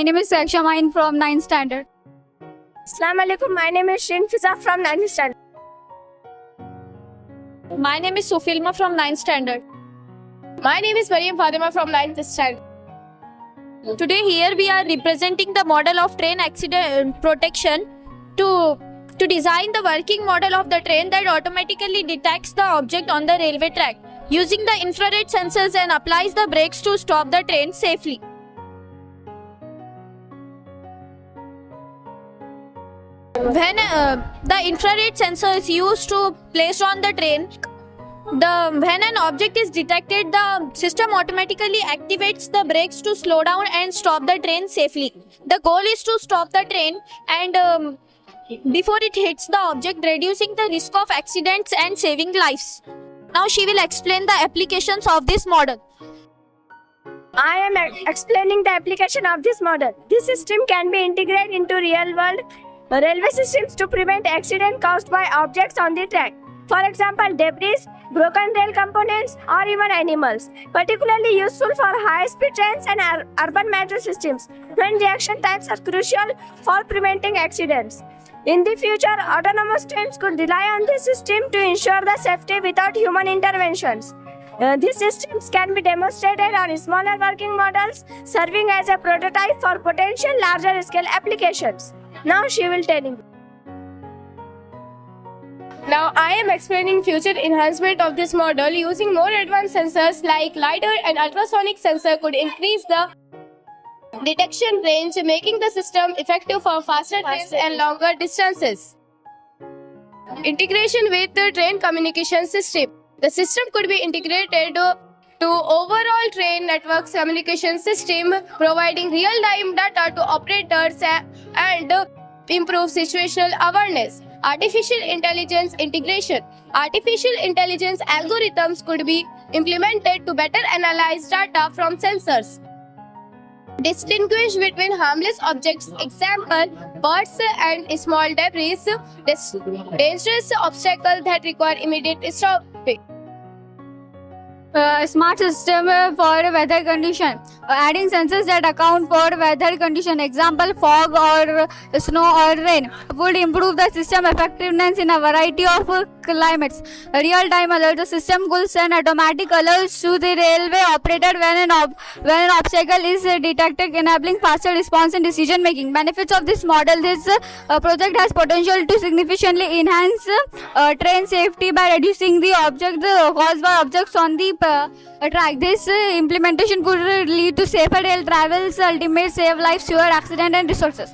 My name is Saksha Main from 9th standard. Assalamu alaikum. My name is Shin Fiza from 9th standard. My name is Sufilma from 9th standard. My name is Maryam Fatima from 9th standard. Today here we are representing the model of train accident protection to design the working model of the train that automatically detects the object on the railway track using the infrared sensors and applies the brakes to stop the train safely. When the infrared sensor is used to placed on the train, when an object is detected, the system automatically activates the brakes to slow down and stop the train safely. The goal is to stop the train and before it hits the object, reducing the risk of accidents and saving lives. Now she will explain the applications of this model. I am explaining the application of this model. This system can be integrated into real-world railway systems to prevent accidents caused by objects on the track. For example, debris, broken rail components, or even animals. Particularly useful for high-speed trains and urban metro systems, when reaction times are crucial for preventing accidents. In the future, autonomous trains could rely on this system to ensure the safety without human interventions. These systems can be demonstrated on smaller working models, serving as a prototype for potential larger-scale applications. Now she will tell you. Now I am explaining future enhancement of this model. Using more advanced sensors like LiDAR and ultrasonic sensor could increase the detection range, making the system effective for faster trains and longer distances. Integration with the train communication system. The system could be integrated to overall train network's communication system, providing real-time data to operators and improve situational awareness. Artificial intelligence integration. Artificial intelligence algorithms could be implemented to better analyze data from sensors. Distinguish between harmless objects, example, birds and small debris, dangerous obstacles that require immediate stopping. Smart system for weather condition, adding sensors that account for weather condition, example fog or snow or rain, would improve the system effectiveness in a variety of climates. Real-time alert, the system could send automatic alerts to the railway operator when an obstacle is detected, enabling faster response and decision making. Benefits of this model: this project has potential to significantly enhance train safety by reducing the caused by objects on the track. This implementation could lead to safer rail travels, ultimately save lives, fewer accidents and resources.